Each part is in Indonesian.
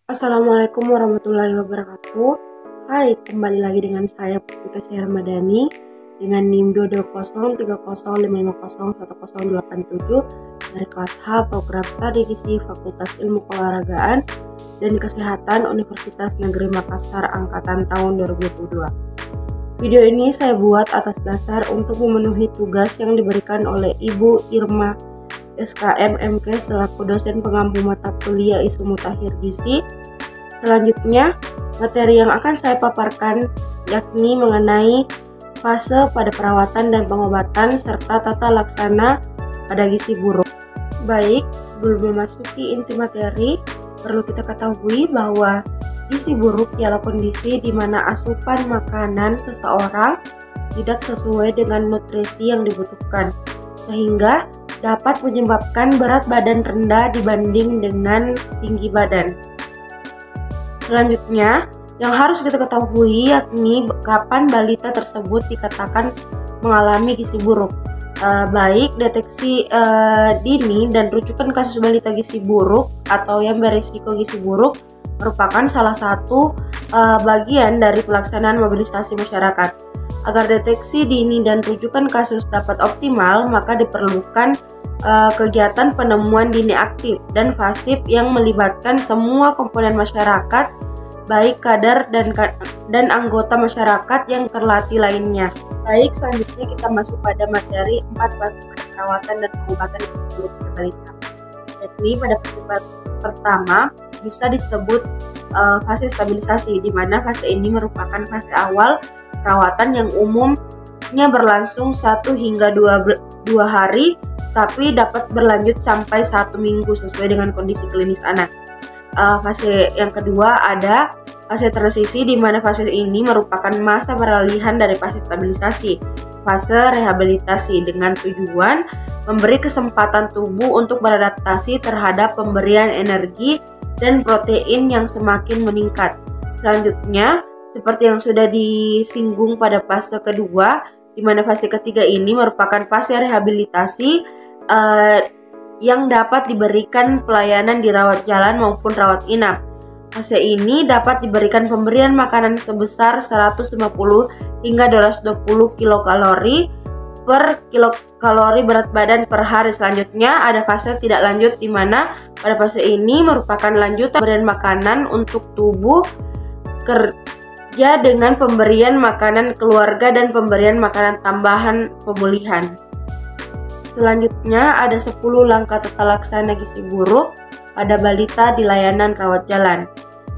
Assalamualaikum warahmatullahi wabarakatuh. Hai, kembali lagi dengan saya Puspita Syah Ramadhani dengan NIM 22030501087 dari kelas H Program Studi Gizi Fakultas Ilmu Keolahragaan dan Kesehatan Universitas Negeri Makassar Angkatan tahun 2022. Video ini saya buat atas dasar untuk memenuhi tugas yang diberikan oleh Ibu Irma SKM MK selaku dosen pengampu mata kuliah Isu Mutakhir Gizi. Selanjutnya, materi yang akan saya paparkan yakni mengenai fase pada perawatan dan pengobatan serta tata laksana pada gizi buruk. Baik, sebelum memasuki inti materi, perlu kita ketahui bahwa gizi buruk ialah kondisi di mana asupan makanan seseorang tidak sesuai dengan nutrisi yang dibutuhkan, sehingga dapat menyebabkan berat badan rendah dibanding dengan tinggi badan. Selanjutnya, yang harus kita ketahui yakni kapan balita tersebut dikatakan mengalami gizi buruk. Baik deteksi dini dan rujukan kasus balita gizi buruk atau yang beresiko gizi buruk merupakan salah satu bagian dari pelaksanaan mobilisasi masyarakat. Agar deteksi dini dan rujukan kasus dapat optimal, maka diperlukan kegiatan penemuan dini aktif dan pasif yang melibatkan semua komponen masyarakat, baik kader dan anggota masyarakat yang terlatih lainnya. Baik, selanjutnya kita masuk pada materi 4 fase perawatan dan pengobatan gizi buruk pada balita. Yakni pada fase pertama bisa disebut fase stabilisasi, di mana fase ini merupakan fase awal perawatan yang umumnya berlangsung 1 hingga 2 hari, tapi dapat berlanjut sampai 1 minggu sesuai dengan kondisi klinis anak. Fase yang kedua ada fase transisi, di mana fase ini merupakan masa peralihan dari fase stabilisasi, fase rehabilitasi dengan tujuan memberi kesempatan tubuh untuk beradaptasi terhadap pemberian energi dan protein yang semakin meningkat. Selanjutnya, seperti yang sudah disinggung pada fase kedua, di mana fase ketiga ini merupakan fase rehabilitasi yang dapat diberikan pelayanan di rawat jalan maupun rawat inap. Fase ini dapat diberikan pemberian makanan sebesar 150 hingga 220 kilokalori per kilokalori berat badan per hari. Selanjutnya ada fase tidak lanjut, di mana pada fase ini merupakan lanjutan pemberian makanan untuk tubuh kerja dengan pemberian makanan keluarga dan pemberian makanan tambahan pemulihan. Selanjutnya ada 10 langkah tata laksana gizi buruk pada balita di layanan rawat jalan.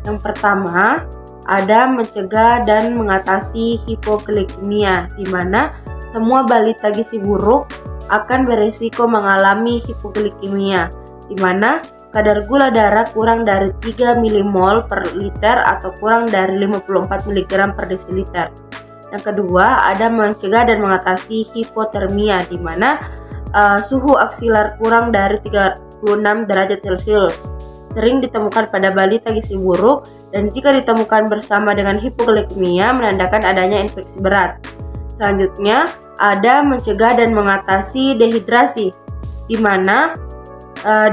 Yang pertama ada mencegah dan mengatasi hipoglikemia, di mana semua balita gizi buruk akan beresiko mengalami hipoglikemia, di mana kadar gula darah kurang dari 3 mmol per liter atau kurang dari 54 mg per desiliter. Yang kedua ada mencegah dan mengatasi hipotermia, di mana suhu aksilar kurang dari 36 derajat Celcius sering ditemukan pada balita gizi buruk, dan jika ditemukan bersama dengan hipoglikemia menandakan adanya infeksi berat. Selanjutnya ada mencegah dan mengatasi dehidrasi, di mana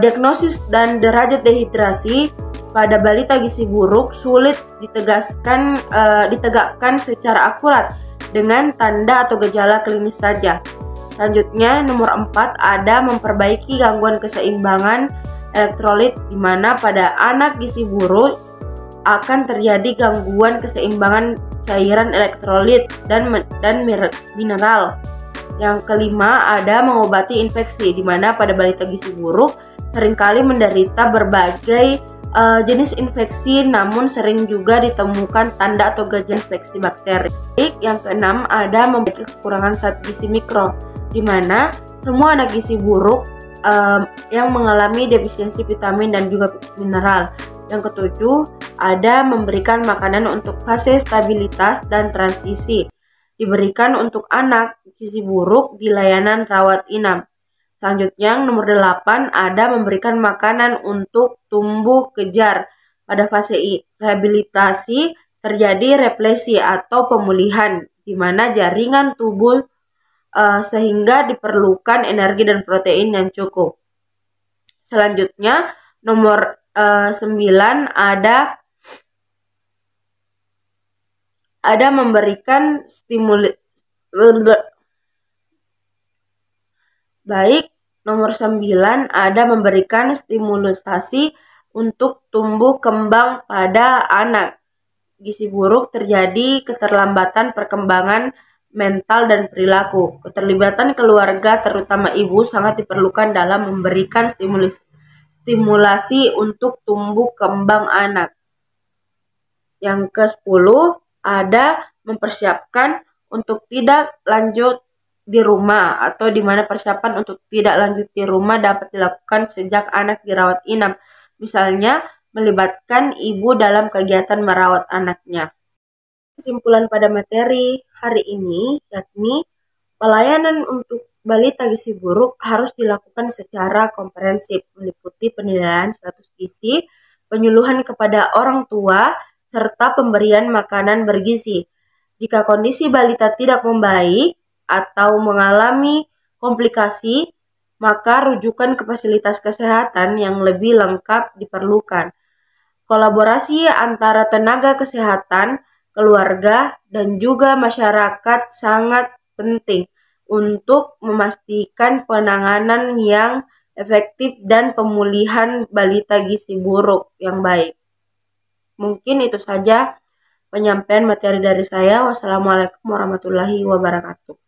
diagnosis dan derajat dehidrasi pada balita gizi buruk sulit ditegakkan secara akurat dengan tanda atau gejala klinis saja. Selanjutnya nomor 4 ada memperbaiki gangguan keseimbangan elektrolit, di mana pada anak gizi buruk akan terjadi gangguan keseimbangan cairan elektrolit dan mineral. Yang kelima ada mengobati infeksi, di mana pada balita gizi buruk seringkali menderita berbagai jenis infeksi, namun sering juga ditemukan tanda atau gejala infeksi bakteri. Yang keenam ada memiliki kekurangan zat gizi mikro, di mana semua anak gizi buruk yang mengalami defisiensi vitamin dan juga mineral. Yang ketujuh ada memberikan makanan untuk fase stabilitas dan transisi, diberikan untuk anak gizi buruk di layanan rawat inap. Selanjutnya nomor 8 ada memberikan makanan untuk tumbuh kejar. Pada fase rehabilitasi terjadi replesi atau pemulihan, di mana jaringan tubuh sehingga diperlukan energi dan protein yang cukup. Selanjutnya nomor 9 ada memberikan nomor 9 ada memberikan stimulusasi untuk tumbuh kembang pada anak. Gizi buruk terjadi keterlambatan perkembangan mental dan perilaku. Keterlibatan keluarga terutama ibu sangat diperlukan dalam memberikan stimulasi untuk tumbuh kembang anak. Yang ke-10 ada mempersiapkan untuk tidak lanjut di rumah, atau di mana persiapan untuk tidak lanjut di rumah dapat dilakukan sejak anak dirawat inap. Misalnya melibatkan ibu dalam kegiatan merawat anaknya. Kesimpulan pada materi hari ini yakni pelayanan untuk balita gizi buruk harus dilakukan secara komprehensif, meliputi penilaian status gizi, penyuluhan kepada orang tua, serta pemberian makanan bergizi. Jika kondisi balita tidak membaik atau mengalami komplikasi, maka rujukan ke fasilitas kesehatan yang lebih lengkap diperlukan. Kolaborasi antara tenaga kesehatan, keluarga, dan juga masyarakat sangat penting untuk memastikan penanganan yang efektif dan pemulihan balita gizi buruk yang baik. Mungkin itu saja penyampaian materi dari saya. Wassalamualaikum warahmatullahi wabarakatuh.